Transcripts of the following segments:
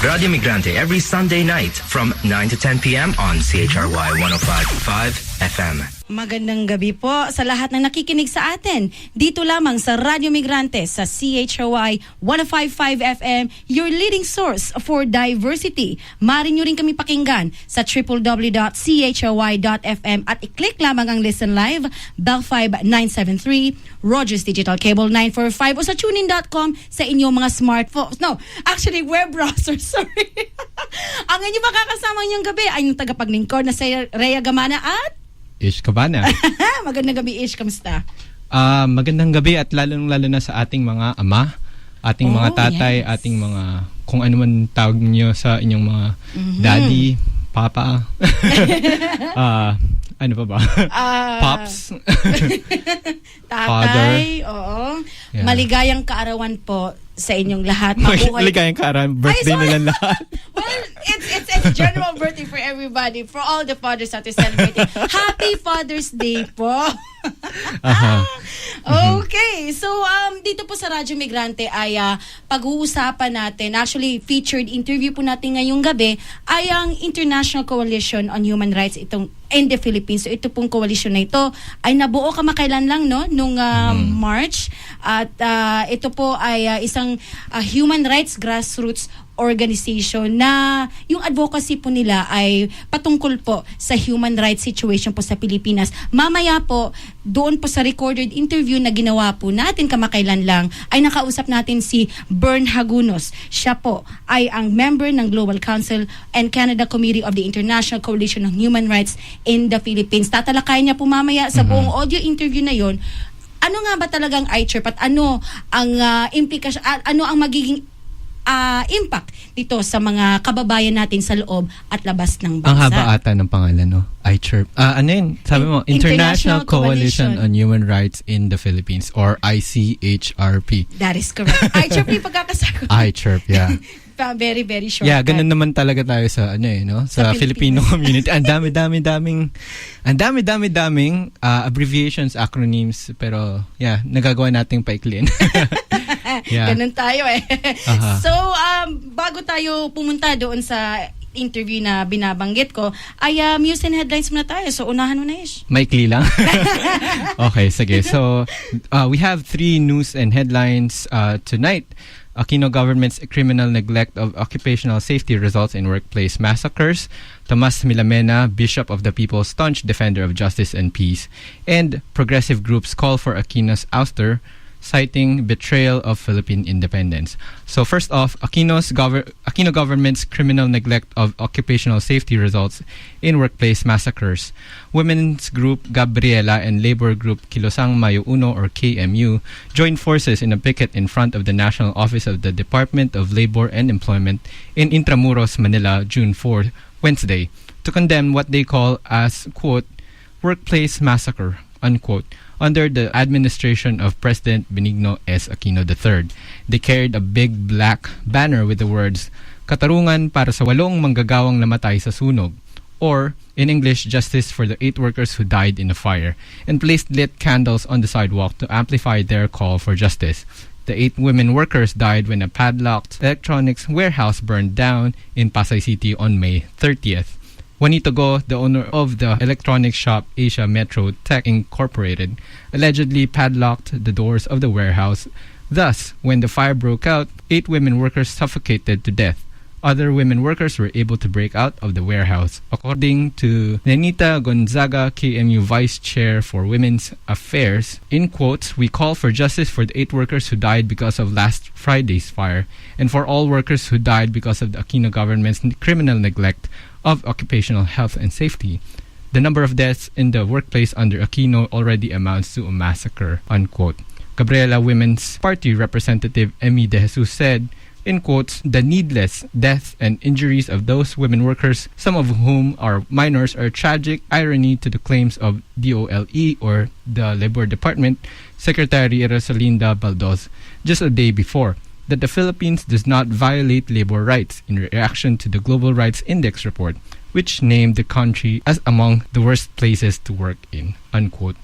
Radio Migrante every Sunday night from 9 to 10 p.m. on CHRY 105.5 FM. Magandang gabi po sa lahat ng nakikinig sa atin. Dito lamang sa Radio Migrante sa CHRY 105.5 FM, your leading source for diversity. Maaari nyo rin kami pakinggan sa www.chry.fm at i-click lamang ang Listen Live, Bell 5973, Rogers Digital Cable 945 o sa tunein.com sa inyong mga smartphones. No, actually web browser, sorry. Ang inyong makakasama ngayong gabi ay yung tagapaglingkod na si Rhea Gamana at Ish Cabana. Magandang gabi, Ish. Kamusta? Magandang gabi at lalo na sa ating mga ama, ating mga tatay, yes. ating mga kung ano man tawag niyo sa inyong mga daddy, papa. Ano pa ba? Pops. Tatay, oo. Yeah. Maligayang kaarawan po sa inyong lahat. Maligayang kaarawan. Birthday na lang lahat. Well, it's general birthday for everybody, for all the fathers that are celebrating. Happy Father's Day po. Okay, so dito po sa Radyo Migrante ay pag-uusapan natin, actually featured interview po natin ngayong gabi ay ang International Coalition on Human Rights in the Philippines. So ito pong coalition na ito ay nabuo kamakailan lang nung March at ito po ay isang human rights grassroots organization na yung advocacy po nila ay patungkol po sa human rights situation po sa Pilipinas. Mamaya po, doon po sa recorded interview na ginawa po natin kamakailan lang, ay nakausap natin si Bern Hagunos. Siya po ay ang member ng Global Council and Canada Committee of the International Coalition on Human Rights in the Philippines. Tatalakayan niya po mamaya sa buong audio interview na yon. Ano nga ba talagang ICHRP at ano ang implikasyon, ano ang magiging impact dito sa mga kababayan natin sa loob at labas ng bansa. Ang haba ata ng pangalan, no? ICHRP. Ano yun? Sabi mo, International Coalition on Human Rights in the Philippines or ICHRP. That is correct. ICHRP pagkakasagot. ICHRP, yeah. Very, very short. Yeah, ganun naman talaga tayo sa no? Sa Filipino community. Ang dami-daming abbreviations, acronyms, pero yeah, nagagawa nating paikliin. Yeah. Ganun tayo eh. So, bago tayo pumunta doon sa interview na binabanggit ko, ay news and headlines muna tayo. So, unahan mo na, Ish. Maikli lang? Okay, sige. So, we have 3 news and headlines tonight. Aquino government's criminal neglect of occupational safety results in workplace massacres. Tomas Milamena, Bishop of the People, staunch defender of justice and peace. And progressive groups call for Aquino's ouster, citing betrayal of Philippine independence. So first off, Aquino government's criminal neglect of occupational safety results in workplace massacres. Women's group Gabriela and labor group Kilosang Mayo Uno or KMU joined forces in a picket in front of the National Office of the Department of Labor and Employment in Intramuros, Manila, June 4, Wednesday, to condemn what they call as, quote, workplace massacre, unquote, under the administration of President Benigno S. Aquino III. They carried a big black banner with the words, Katarungan para sa 8 manggagawang namatay sa sunog, or, in English, Justice for the 8 workers who died in the fire, and placed lit candles on the sidewalk to amplify their call for justice. The 8 women workers died when a padlocked electronics warehouse burned down in Pasay City on May 30th. Juanito Go, the owner of the electronics shop Asia Metro Tech Incorporated, allegedly padlocked the doors of the warehouse. Thus, when the fire broke out, 8 women workers suffocated to death. Other women workers were able to break out of the warehouse. According to Nenita Gonzaga, KMU Vice Chair for Women's Affairs, in quotes, we call for justice for the 8 workers who died because of last Friday's fire, and for all workers who died because of the Aquino government's criminal neglect of occupational health and safety. The number of deaths in the workplace under Aquino already amounts to a massacre, unquote. Gabriela Women's Party Representative Emmy De Jesus said, in quotes, the needless deaths and injuries of those women workers, some of whom are minors, are tragic irony to the claims of DOLE or the Labor Department Secretary Rosalinda Baldoz just a day before, that the Philippines does not violate labor rights in reaction to the Global Rights Index report, which named the country as among the worst places to work in, unquote.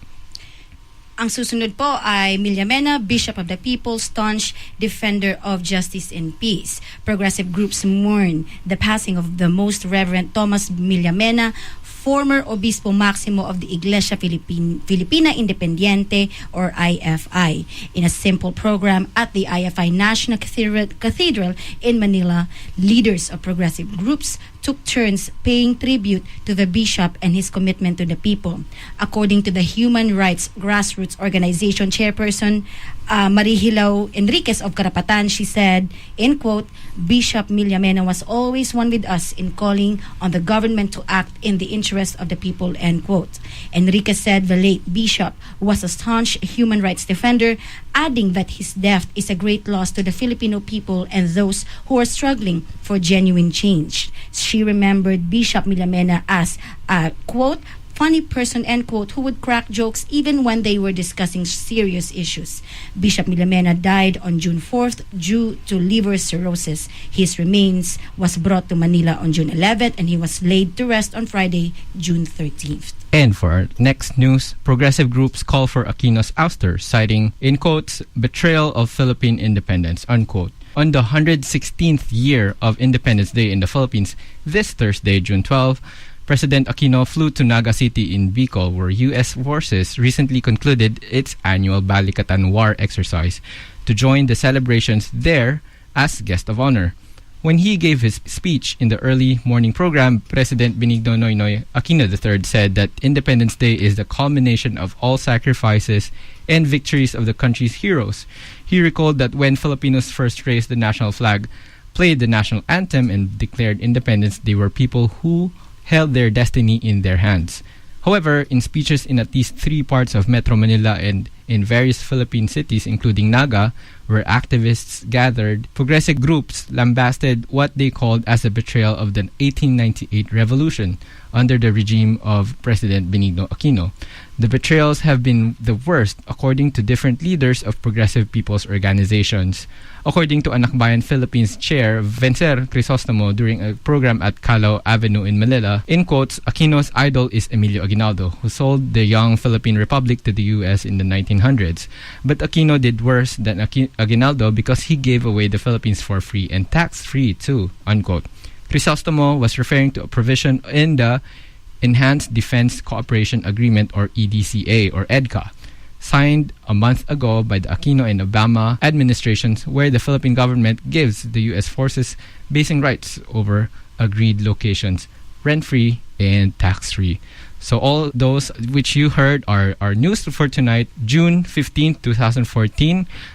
Ang susunod po ay Millamena, Bishop of the People, staunch defender of justice and peace. Progressive groups mourn the passing of the Most Reverend Thomas Millamena, former Obispo Maximo of the Iglesia Filipina Independiente or IFI. In a simple program at the IFI National Cathedral in Manila, leaders of progressive groups took turns paying tribute to the bishop and his commitment to the people. According to the Human Rights Grassroots Organization chairperson Marihilaw Enriquez of Karapatan, she said, in quote, Bishop Millamena was always one with us in calling on the government to act in the interest of the people, end quote. Enriquez said the late bishop was a staunch human rights defender, adding that his death is a great loss to the Filipino people and those who are struggling for genuine change. She remembered Bishop Millamena as a, quote, funny person, end quote, who would crack jokes even when they were discussing serious issues. Bishop Millamena died on June 4th due to liver cirrhosis. His remains was brought to Manila on June 11th and he was laid to rest on Friday, June 13th. And for our next news, progressive groups call for Aquino's ouster, citing, in quotes, betrayal of Philippine independence, unquote. On the 116th year of Independence Day in the Philippines, this Thursday, June 12, President Aquino flew to Naga City in Bicol, where U.S. forces recently concluded its annual Balikatan War exercise, to join the celebrations there as guest of honor. When he gave his speech in the early morning program, President Benigno Noynoy Aquino III said that Independence Day is the culmination of all sacrifices and victories of the country's heroes. He recalled that when Filipinos first raised the national flag, played the national anthem, and declared independence, they were people who held their destiny in their hands. However, in speeches in at least 3 parts of Metro Manila and in various Philippine cities, including Naga, where activists gathered, progressive groups lambasted what they called as a betrayal of the 1898 revolution under the regime of President Benigno Aquino. The betrayals have been the worst, according to different leaders of progressive people's organizations. According to Anakbayan Philippines chair Vencer Crisostomo during a program at Calao Avenue in Manila, in quotes, Aquino's idol is Emilio Aguinaldo, who sold the young Philippine Republic to the U.S. in the 1900s. But Aquino did worse than Aguinaldo because he gave away the Philippines for free and tax-free too, unquote. Crisostomo was referring to a provision in the Enhanced Defense Cooperation Agreement or EDCA or EDCA, signed a month ago by the Aquino and Obama administrations, where the Philippine government gives the U.S. forces basing rights over agreed locations, rent-free and tax-free. So all those which you heard are news for tonight, June 15, 2014.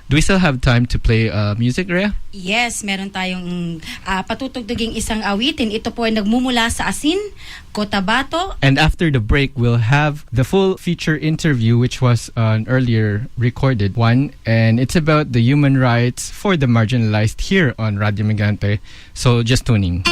Do we still have time to play music, Rhea? Yes, meron tayong patutugtuging isang awitin. Ito po ay nagmumula sa Asin, Cotabato. And after the break, we'll have the full feature interview, which was an earlier recorded one. And it's about the human rights for the marginalized here on Radio Migrante. So just tuning.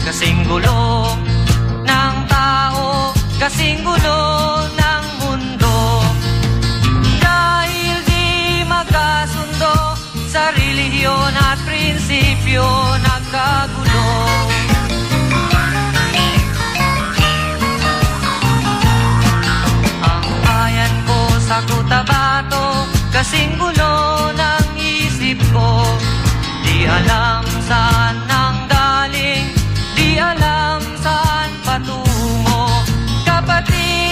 Kasing gulo ng tao, kasing gulo ng mundo. Dahil di magkasundo sa relihiyon at prinsipyo, nagkagulo. Ang bayan ko sa Cotabato, kasing gulo ng isip ko. Di alam saan nang galing, di alam saan patungo. Kapatid,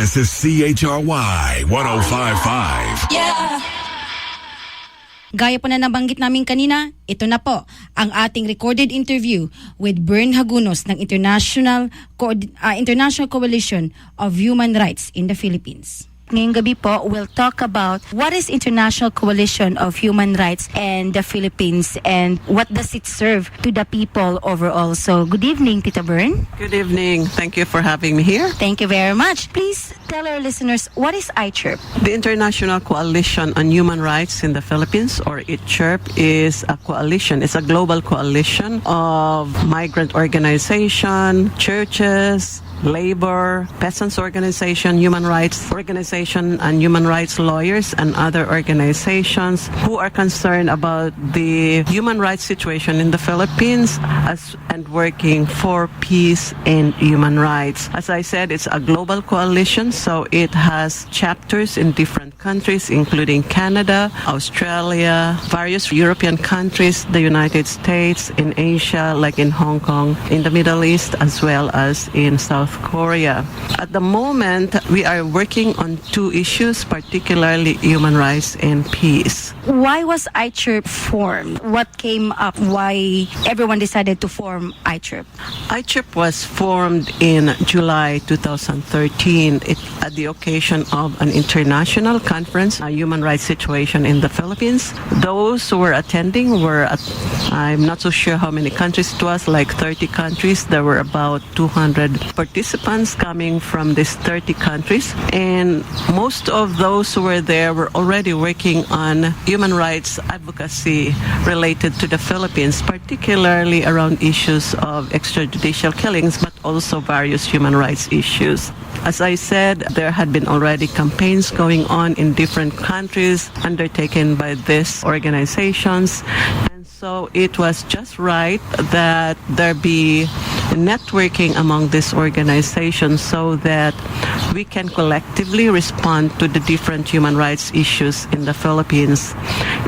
This is CHRY 105.5. Gaya po na nabanggit namin kanina, ito na po ang ating recorded interview with Bern Hagunos ng International Coalition of Human Rights in the Philippines. Ngayong gabi po, we'll talk about what is International Coalition of Human Rights in the Philippines and what does it serve to the people overall. So, good evening, Tita Bern. Good evening. Thank you for having me here. Thank you very much. Please tell our listeners, what is ICHRP? The International Coalition on Human Rights in the Philippines, or ICHRP, is a coalition. It's a global coalition of migrant organization, churches, labor, peasants organization, human rights organization, and human rights lawyers and other organizations who are concerned about the human rights situation in the Philippines and working for peace and human rights. As I said, it's a global coalition, so it has chapters in different countries, including Canada, Australia, various European countries, the United States, in Asia, like in Hong Kong, in the Middle East, as well as in South Korea. At the moment, we are working on two issues, particularly human rights and peace. Why was ICHRP formed? What came up? Why everyone decided to form ICHRP? ICHRP was formed in July 2013 at the occasion of an international conference, a human rights situation in the Philippines. Those who were attending were, I'm not so sure how many countries it was, like 30 countries. There were about 200 participants coming from these 30 countries. And most of those who were there were already working on human rights advocacy related to the Philippines, particularly around issues of extrajudicial killings, but also various human rights issues. As I said, there had been already campaigns going on in different countries undertaken by these organizations. And so it was just right that there be networking among these organizations so that we can collectively respond to the different human rights issues in the Philippines.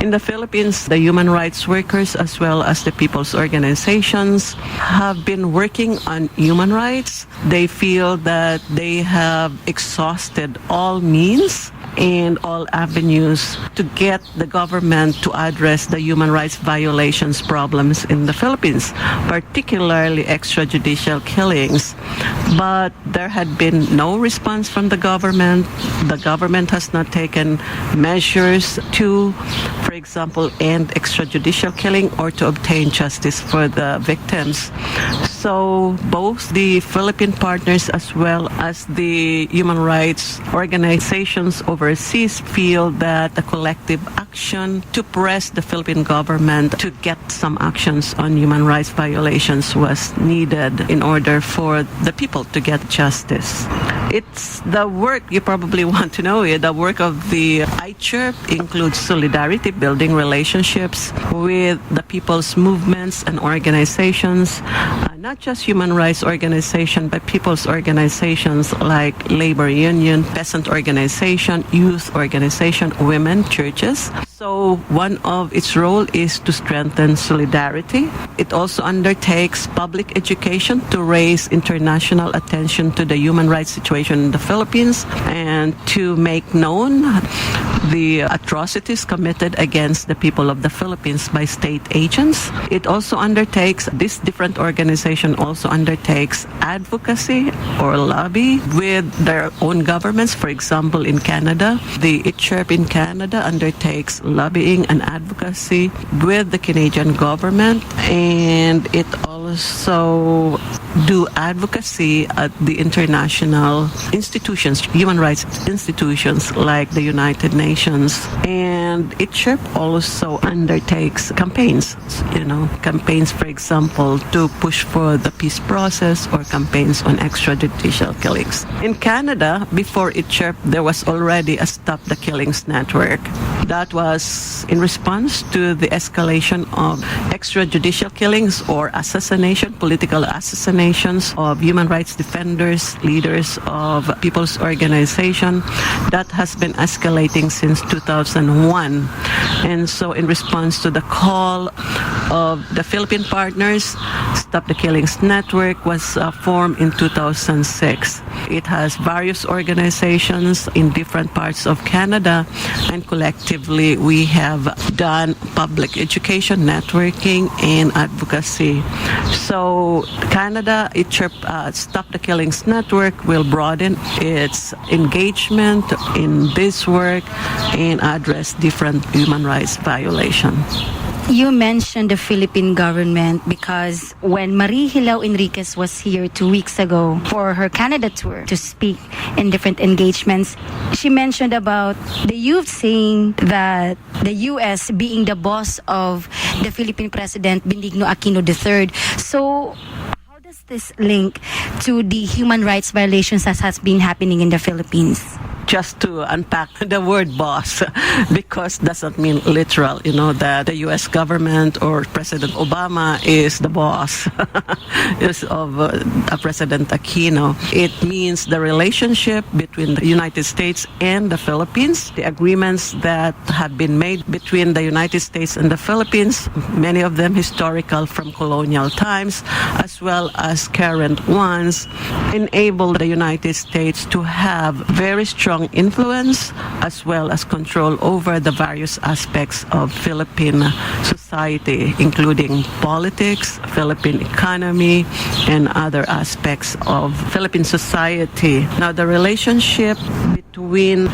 In the Philippines, the human rights workers as well as the people's organizations have been working on human rights. They feel that they have exhausted all means and all avenues to get the government to address the human rights violations problems in the Philippines, particularly extrajudicial killings. But there had been no response from the government. The government has not taken measures to, for example, end extrajudicial killing or to obtain justice for the victims. So both the Philippine partners as well as the human rights organizations overseas feel that the collective action to press the Philippine government to get some actions on human rights violations was needed in order for the people to get justice. It's the work, you probably want to know it, the work of the ICHRP includes solidarity, building relationships with the people's movements and organizations, not just human rights organizations, but people's organizations like labor union, peasant organization, youth organization, women, churches. So one of its role is to strengthen solidarity. It also undertakes public education to raise international attention to the human rights situation in the Philippines and to make known the atrocities committed against the people of the Philippines by state agents. It also undertakes, this different organization also undertakes advocacy or lobby with their own governments. For example, in Canada, the ICHRP in Canada undertakes lobbying and advocacy with the Canadian government, and it also do advocacy at the international institutions, human rights institutions like the United Nations. And ICHRP also undertakes campaigns, campaigns, for example, to push for the peace process or campaigns on extrajudicial killings. In Canada, before ICHRP, there was already a Stop the Killings network. That was in response to the escalation of extrajudicial killings or assassination, political assassinations of human rights defenders, leaders of people's organization. That has been escalating since 2001. And so in response to the call of the Philippine Partners. Stop the Killings Network was formed in 2006. It has various organizations in different parts of Canada, and collectively we have done public education, networking, and advocacy. So Canada, Stop the Killings Network will broaden its engagement in this work and address different human rights violations. You mentioned the Philippine government because when Marie Hilao Enriquez was here 2 weeks ago for her Canada tour to speak in different engagements, she mentioned about the youth saying that the U.S. being the boss of the Philippine President Benigno Aquino III. So how does this link to the human rights violations that has been happening in the Philippines? Just to unpack the word boss, because doesn't mean literal, that the U.S. government or President Obama is the boss of President Aquino. It means the relationship between the United States and the Philippines, the agreements that have been made between the United States and the Philippines, many of them historical from colonial times, as well as current ones, enable the United States to have very strong influence as well as control over the various aspects of Philippine society, including politics, Philippine economy, and other aspects of Philippine society. Now, the relationship between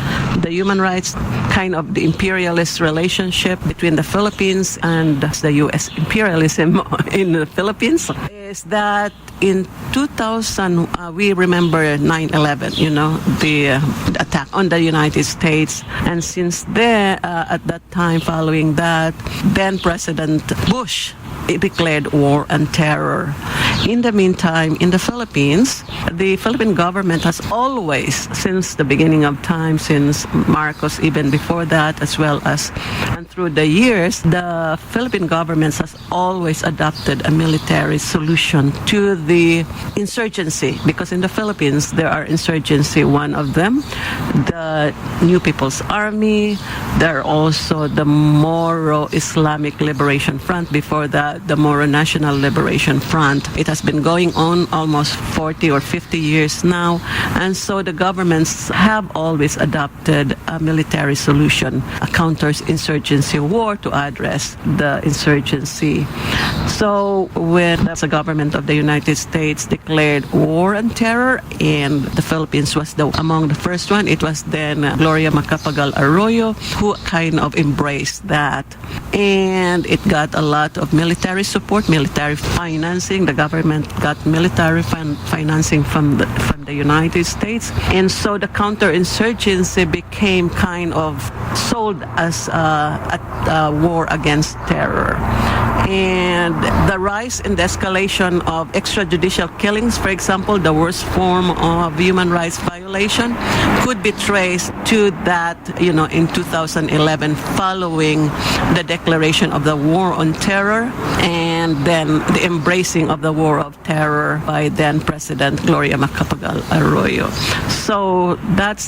the human rights, kind of the imperialist relationship between the Philippines and the U.S. imperialism in the Philippines, is that in 2000, we remember 9/11, the attack on the United States. And since then, at that time, following that, then President Bush declared war on terror. In the meantime, in the Philippines, the Philippine government has always, since the beginning of time, since Marcos, even before that, as well as and through the years, the Philippine government has always adopted a military solution to the insurgency, because in the Philippines there are insurgency. One of them, the New People's Army. There are also the Moro Islamic Liberation Front. Before that, the Moro National Liberation Front. It has been going on almost 40 or 50 years now, and so the governments have always adopted a military solution, a counter-insurgency war to address the insurgency. So when the government of the United States declared war on terror, and the Philippines was among the first one, it was then Gloria Macapagal Arroyo who kind of embraced that. And it got a lot of military support, military financing. The government got military financing from the United States. And so the counterinsurgency became kind of sold as a war against terror. And the rise in the escalation of extrajudicial killings, for example, the worst form of human rights violation, could be traced to that, in 2011, following the declaration of the war on terror and then the embracing of the war of terror by then President Gloria Macapagal Arroyo. So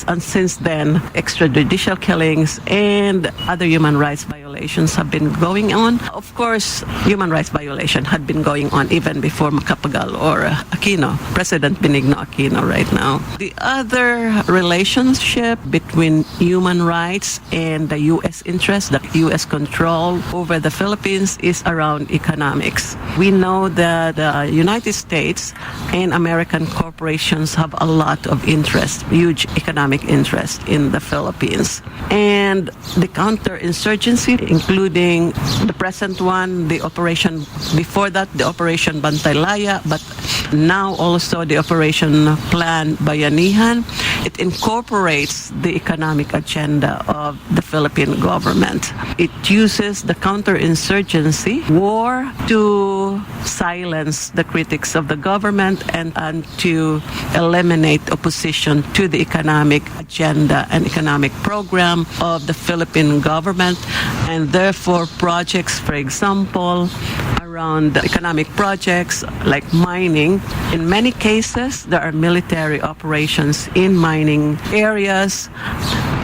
and since then, extrajudicial killings and other human rights violations have been going on. Of course, human rights violation had been going on even before Macapagal or Aquino, President Benigno Aquino right now. The other relationship between human rights and the U.S. interest, the U.S. control over the Philippines, is around economics. We know that the United States and American corporations have a lot of interest, huge economic interest in the Philippines. And the counterinsurgency, including the present one, the operation before that, the Operation Bantaylaya, but now also the Operation Plan Bayanihan, it incorporates the economic agenda of the Philippine government. It uses the counterinsurgency war to silence the critics of the government and to eliminate opposition to the economic agenda and economic program of the Philippine government. And therefore, projects, for example, around economic projects like mining, in many cases, there are military operations in mining areas.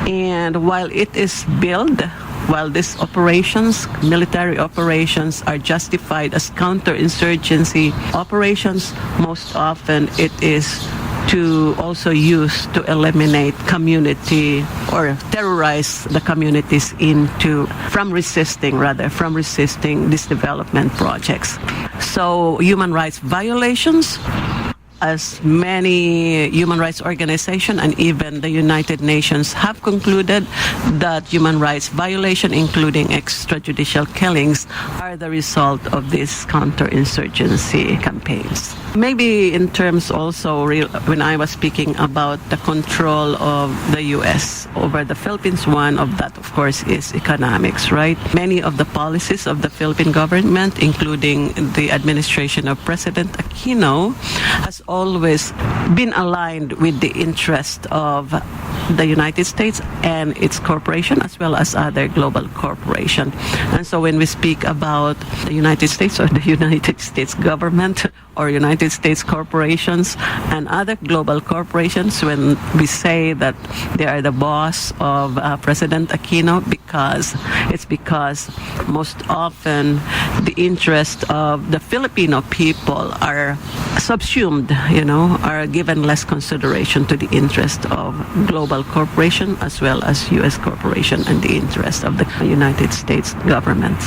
And while it is billed while these operations, military operations, are justified as counterinsurgency operations, most often it is to also use to eliminate community or terrorize the communities from resisting these development projects. So human rights violations, as many human rights organizations and even the United Nations have concluded that human rights violation, including extrajudicial killings, are the result of these counterinsurgency campaigns. Maybe in terms also, when I was speaking about the control of the U.S. over the Philippines, one of that, of course, is economics, right? Many of the policies of the Philippine government, including the administration of President Aquino, has always been aligned with the interest of the United States and its corporation, as well as other global corporations. And so when we speak about the United States or the United States government or United States corporations and other global corporations, when we say that they are the boss of President Aquino, because most often the interest of the Filipino people are subsumed, are given less consideration to the interest of global corporation as well as U.S. corporation and the interest of the United States government.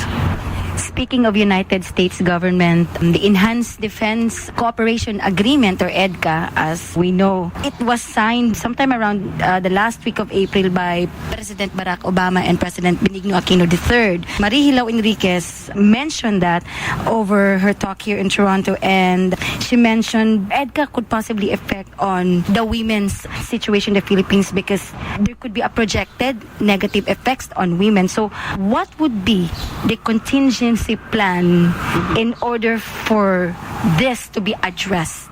Speaking of United States government, the Enhanced Defense Cooperation Agreement, or EDCA, as we know, it was signed sometime around the last week of April by President Barack Obama and President Benigno Aquino III. Marie Hilao Enriquez mentioned that over her talk here in Toronto, and she mentioned EDCA could possibly affect on the women's situation in the Philippines because there could be a projected negative effects on women. So what would be the contingency plan in order for this to be addressed?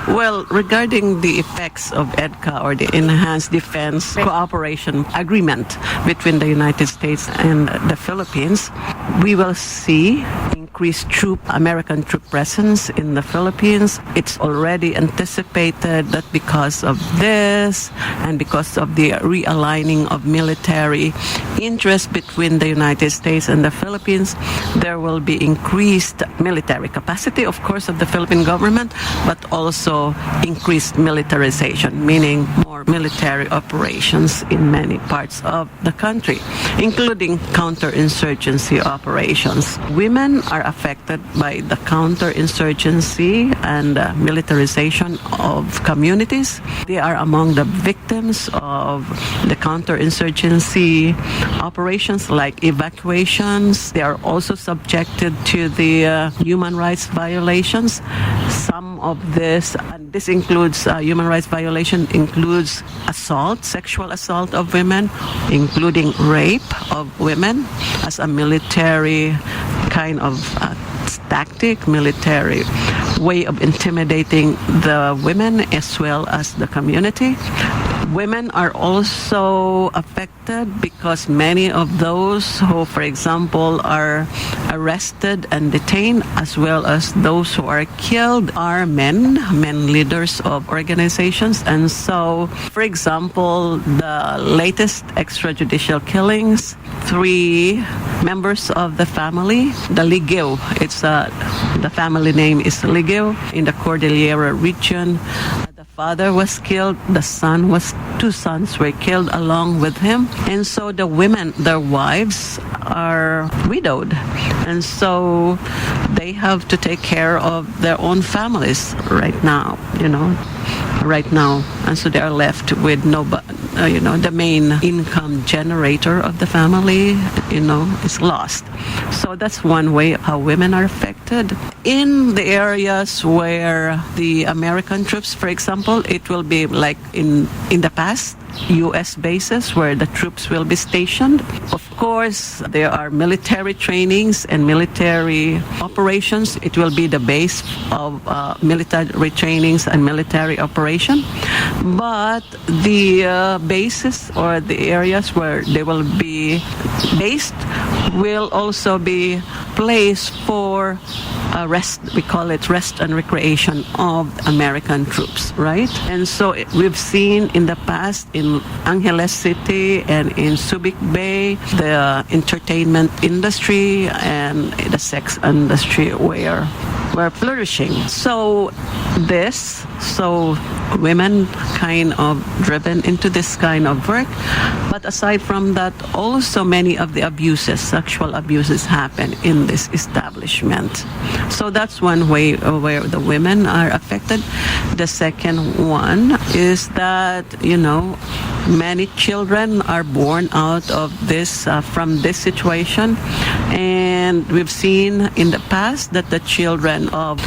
Well, regarding the effects of EDCA, or the Enhanced Defense Cooperation Agreement between the United States and the Philippines, we will see increased American troop presence in the Philippines. It's already anticipated that because of this and because of the realigning of military interest between the United States and the Philippines, there will be increased military capacity, of course, of the Philippine government, but also increased militarization, meaning more military operations in many parts of the country, including counterinsurgency operations. Women are affected by the counterinsurgency and militarization of communities. They are among the victims of the counterinsurgency operations like evacuations. They are also subjected to the human rights violations. Some of this, and this includes human rights violation, includes assault, sexual assault of women, including rape of women as a military kind of tactic, military way of intimidating the women as well as the community. Women are also affected because many of those who, for example, are arrested and detained, as well as those who are killed, are men leaders of organizations. And so, for example, the latest extrajudicial killings, 3 members of the family, the Ligeo, the family name is Ligeo, in the Cordillera region. The father was killed, two sons were killed along with him. And so the women, their wives, are widowed. And so they have to take care of their own families right now. And so they are left with the main income generator of the family, is lost. So that's one way how women are affected. In the areas where the American troops, for example, it will be like in the past, U.S. bases where the troops will be stationed. Of course, there are military trainings and military operations. It will be the base of military trainings and military operation. But the bases or the areas where they will be based will also be place for rest, we call it rest and recreation of American troops, right? And so we've seen in the past in Angeles City and in Subic Bay, the entertainment industry and the sex industry were flourishing. So women kind of driven into this kind of work. But aside from that, also many of the abuses, sexual abuses happen in this establishment. So that's one way where the women are affected. The second one is that, many children are born out of this, from this situation. And we've seen in the past that the children of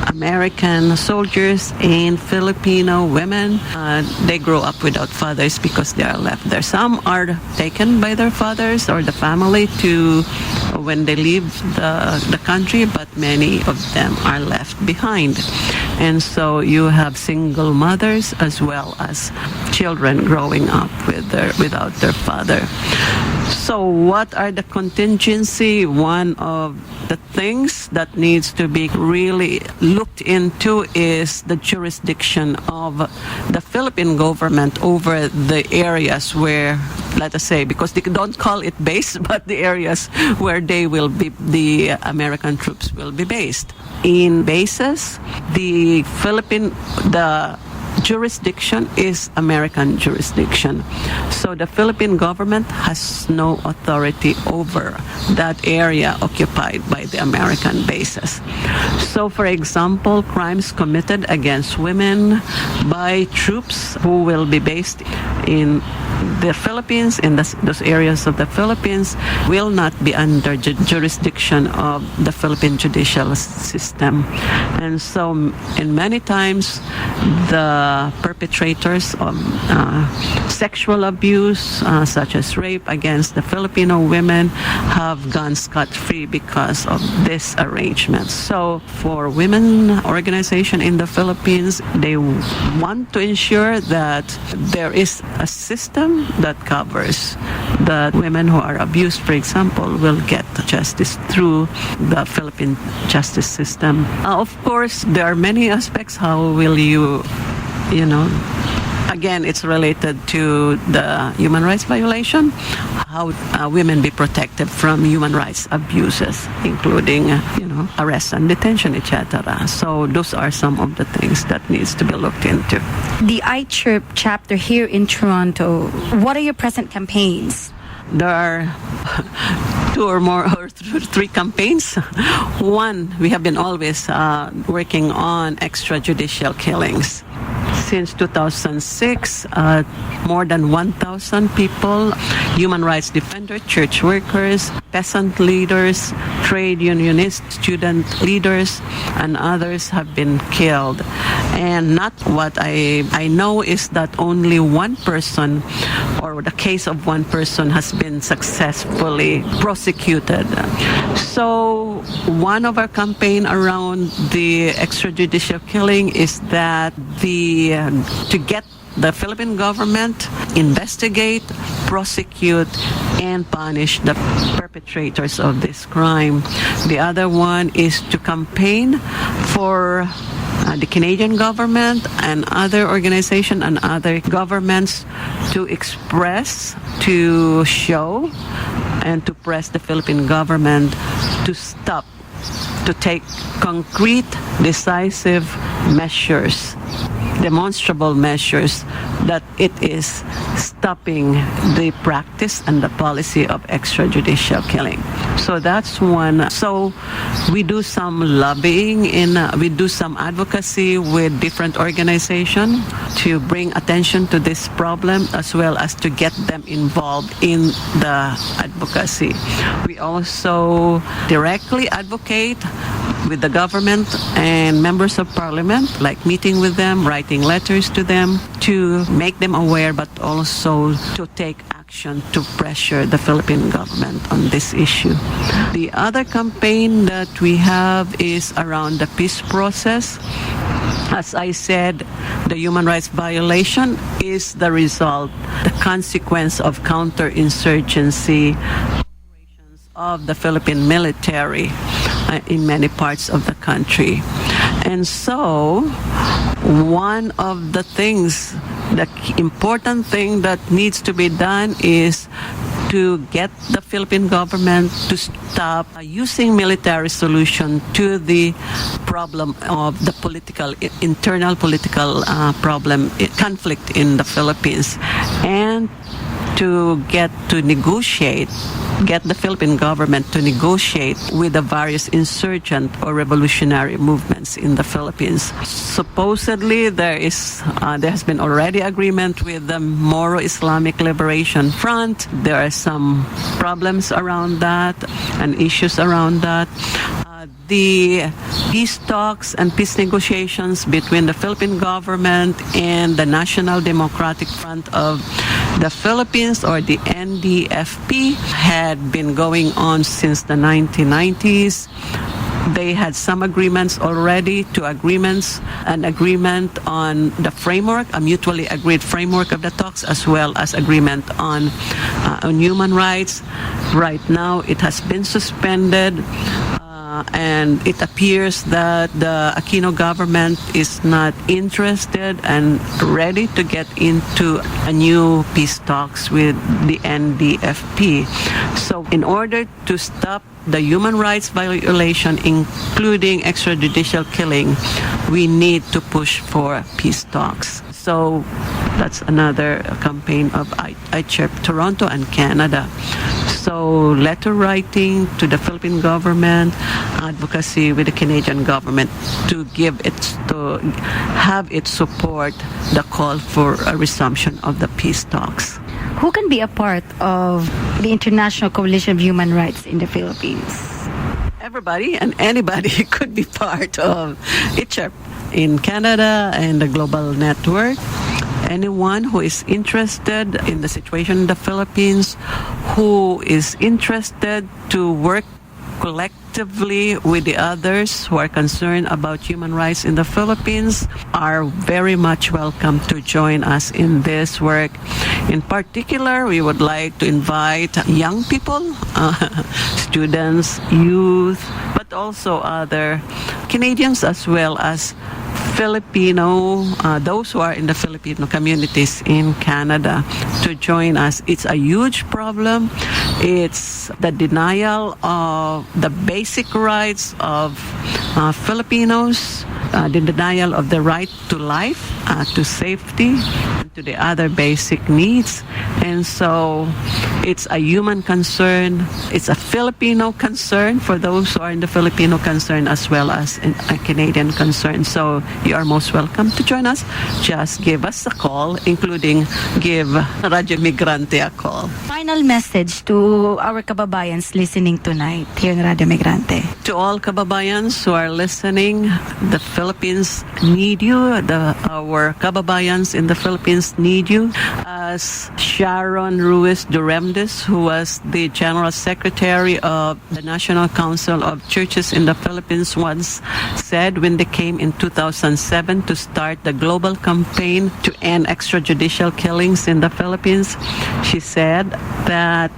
American soldiers and Filipino women, they grow up without fathers because they are left there. Some are taken by their fathers or the family when they leave the country, but many of them are left behind. And so you have single mothers as well as children growing up without their father. So what are the contingency? One of the things that needs to be really looked into is the jurisdiction of the Philippine government over the areas where, let us say, because they don't call it base, but the areas where the American troops will be based. In bases, the jurisdiction is American jurisdiction. So the Philippine government has no authority over that area occupied by the American bases. So for example, crimes committed against women by troops who will be based in the Philippines, in those areas of the Philippines, will not be under jurisdiction of the Philippine judicial system. And so, and many times, the perpetrators of sexual abuse, such as rape against the Filipino women, have gone scot-free because of this arrangement. So for women organization in the Philippines, they want to ensure that there is a system that covers that women who are abused, for example, will get justice through the Philippine justice system. Of course, there are many aspects. How will you again, it's related to the human rights violation, how women be protected from human rights abuses, including, arrest and detention, etc. So those are some of the things that needs to be looked into. The iChirp chapter here in Toronto, what are your present campaigns? There are two or more or three campaigns. One, we have been always working on extrajudicial killings. Since 2006, more than 1,000 people, human rights defenders, church workers, peasant leaders, trade unionists, student leaders, and others have been killed. And not what I know is that only one person, or the case of one person, has been successfully prosecuted. So one of our campaign around the extrajudicial killing is that to get the Philippine government investigate, prosecute, and punish the perpetrators of this crime. The other one is to campaign for the Canadian government and other organizations and other governments to express, to show, and to press the Philippine government to stop, to take concrete, decisive measures, demonstrable measures that it is stopping the practice and the policy of extrajudicial killing. So that's one. So we do some lobbying, we do some advocacy with different organizations to bring attention to this problem, as well as to get them involved in the advocacy. We also directly advocate with the government and members of parliament, like meeting with them, writing letters to them to make them aware, but also to take action to pressure the Philippine government on this issue. The other campaign that we have is around the peace process. As I said, the human rights violation is the result, the consequence of counterinsurgency operations of the Philippine military in many parts of the country. And so, one of the things, the important thing that needs to be done is to get the Philippine government to stop using military solution to the problem of the internal political conflict in the Philippines, and to get the Philippine government to negotiate with the various insurgent or revolutionary movements in the Philippines. Supposedly, there has been already agreement with the Moro Islamic Liberation Front. There are some problems around that and issues around that. The peace talks and peace negotiations between the Philippine government and the National Democratic Front of the Philippines, or the NDFP, had been going on since the 1990s. They had some agreements already, an agreement on the framework, a mutually agreed framework of the talks, as well as agreement on human rights. Right now, it has been suspended. And it appears that the Aquino government is not interested and ready to get into a new peace talks with the NDFP. So in order to stop the human rights violation, including extrajudicial killing, we need to push for peace talks. So that's another campaign of ICHEP Toronto and Canada. So letter writing to the Philippine government, advocacy with the Canadian government to have it support the call for a resumption of the peace talks. Who can be a part of the International Coalition of Human Rights in the Philippines? Everybody and anybody could be part of ICHEP in Canada and the global network. Anyone who is interested in the situation in the Philippines, who is interested to work collectively with the others who are concerned about human rights in the Philippines, are very much welcome to join us in this work. In particular, we would like to invite young people, students, youth, but also other Canadians as well as Filipino, those who are in the Filipino communities in Canada, to join us. It's a huge problem. It's the denial of the basic rights of Filipinos, the denial of the right to life, to safety, and to the other basic needs. And so it's a human concern. It's a Filipino concern for those who are in the Filipino concern, as well as a Canadian concern. So you are most welcome to join us. Just give us a call, including give Radyo Migrante a call. Final message to our kababayans listening tonight here in Radyo Migrante. To all kababayans who are listening, the Philippines need you. Our kababayans in the Philippines need you. As Sharon Ruiz Duremdes, who was the General Secretary of the National Council of Churches in the Philippines, once said when they came in 2007 to start the global campaign to end extrajudicial killings in the Philippines, she said that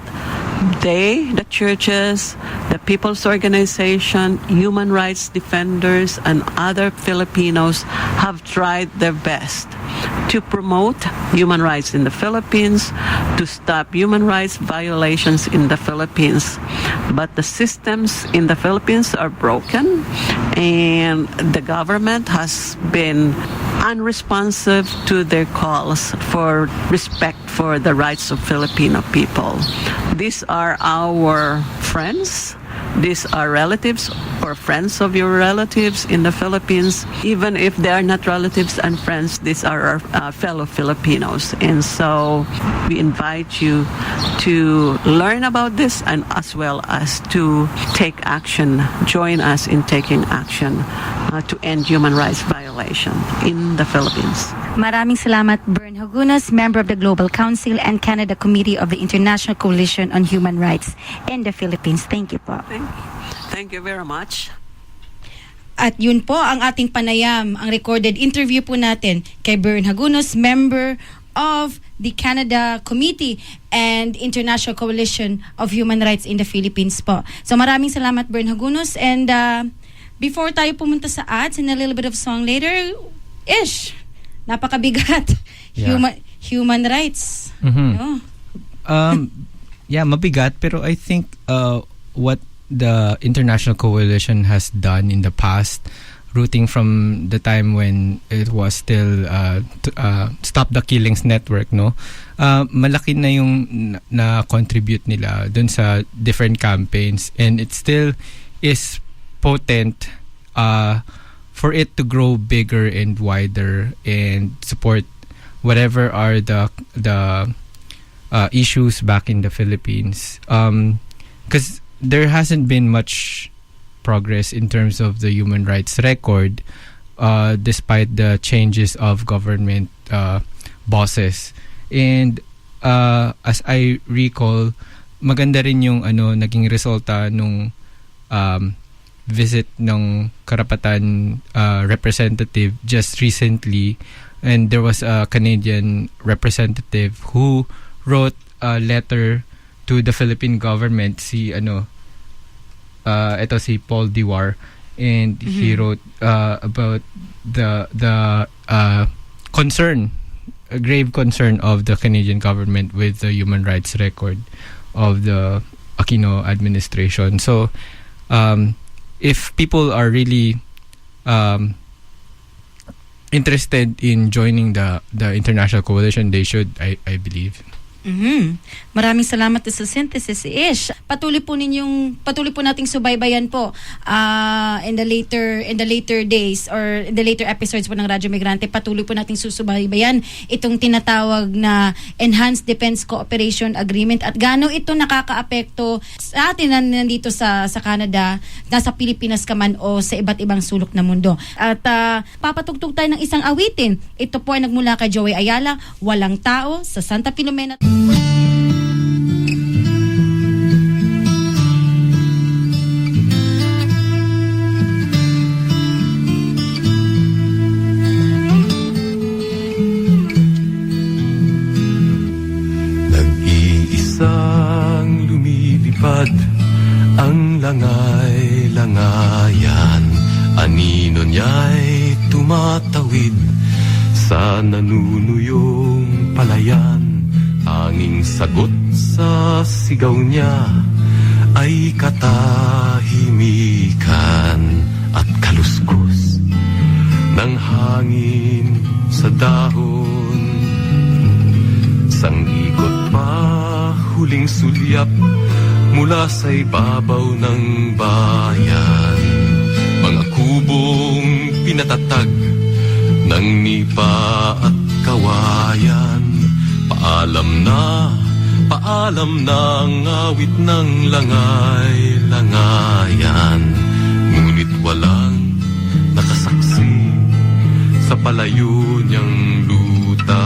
the churches, the people's organization, human rights defenders, and other Filipinos have tried their best to promote human rights in the Philippines, to stop human rights violations in the Philippines. But the systems in the Philippines are broken, and the government has been unresponsive to their calls for respect for the rights of Filipino people. These are our friends. These are relatives or friends of your relatives in the Philippines. Even if they are not relatives and friends, these are our fellow Filipinos. And so we invite you to learn about this, and as well as to take action, join us in taking action to end human rights violation in the Philippines. Maraming salamat, Bern Hagunos, member of the Global Council and Canada Committee of the International Coalition on Human Rights in the Philippines. Thank you po. Thank you very much. At yun po ang ating panayam, ang recorded interview po natin kay Bern Hagunos, member of the Canada Committee and International Coalition of Human Rights in the Philippines po. So maraming salamat, Bern Hagunos. And before tayo pumunta sa ads and a little bit of song later, napakabigat. Yeah. Human rights. Mhm. No? Yeah, mabigat, pero I think what the International Coalition has done in the past, rooting from the time when it was still Stop the Killings Network, no? Malaki na yung na-contribute nila dun sa different campaigns, and it still is potent for it to grow bigger and wider and support whatever are the issues back in the Philippines. Because there hasn't been much progress in terms of the human rights record, despite the changes of government bosses. And as I recall, maganda rin yung naging resulta nung visit ng karapatan representative just recently, and there was a Canadian representative who wrote a letter to the Philippine government, si Paul Diwar, and he wrote about the concern, a grave concern of the Canadian government with the human rights record of the Aquino administration. So if people are really interested in joining the International Coalition, they should, I believe. Maraming salamat sa synthesis, Ish. Patuloy po nating subaybayan po in the later days or in the later episodes po ng Radyo Migrante. Patuloy po nating susubaybayan itong tinatawag na Enhanced Defense Cooperation Agreement at gaano ito nakakaapekto sa atin na nandito sa Canada, nasa Pilipinas ka man o sa iba't ibang sulok ng mundo. At papatugtog tayo ng isang awitin. Ito po ay nagmula kay Joey Ayala, Walang Tao sa Santa Filomena. Nag-iisang lumilipad ang langay-langayan, anino niya'y tumatawid sa nanunuyong palayan. Tanging sagot sa sigaw niya ay katahimikan at kaluskos ng hangin sa dahon. Sang ikot pa huling sulyap mula sa ibabaw ng bayan. Mga kubong pinatatag ng nipa at kawayan. Paalam na ang awit ng langay-langayan. Ngunit walang nakasaksi sa palayo niyang luta.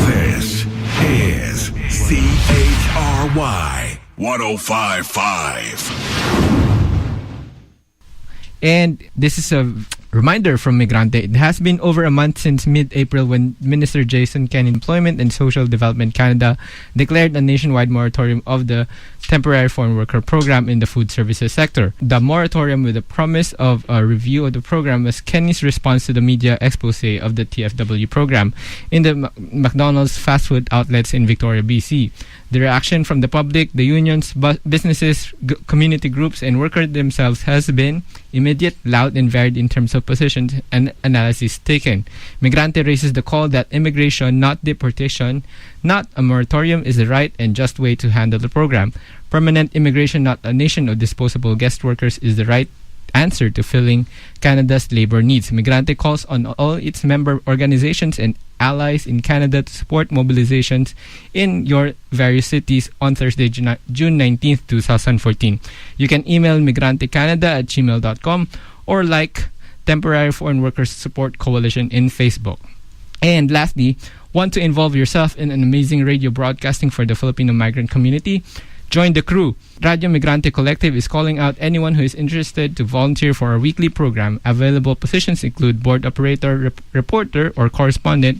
This is CHRY 105.5. And this is a reminder from Migrante. It has been over a month since mid-April when Minister Jason Kenney, Employment and Social Development Canada, declared a nationwide moratorium of the temporary foreign worker program in the food services sector. The moratorium, with the promise of a review of the program, was Kenney's response to the media expose of the TFW program in the McDonald's fast food outlets in Victoria, BC. The reaction from the public, the unions, businesses, community groups, and workers themselves has been immediate, loud, and varied in terms of positions and analysis taken. Migrante raises the call that immigration, not deportation, not a moratorium, is the right and just way to handle the program. Permanent immigration, not a nation of disposable guest workers, is the right answer to filling Canada's labor needs. Migrante calls on all its member organizations and allies in Canada to support mobilizations in your various cities on Thursday, June 19th, 2014. You can email migrantecanada@gmail.com or like Temporary Foreign Workers Support Coalition in Facebook. And lastly, want to involve yourself in an amazing radio broadcasting for the Filipino migrant community? Join the crew. Radio Migrante Collective is calling out anyone who is interested to volunteer for our weekly program. Available positions include board operator, reporter, or correspondent,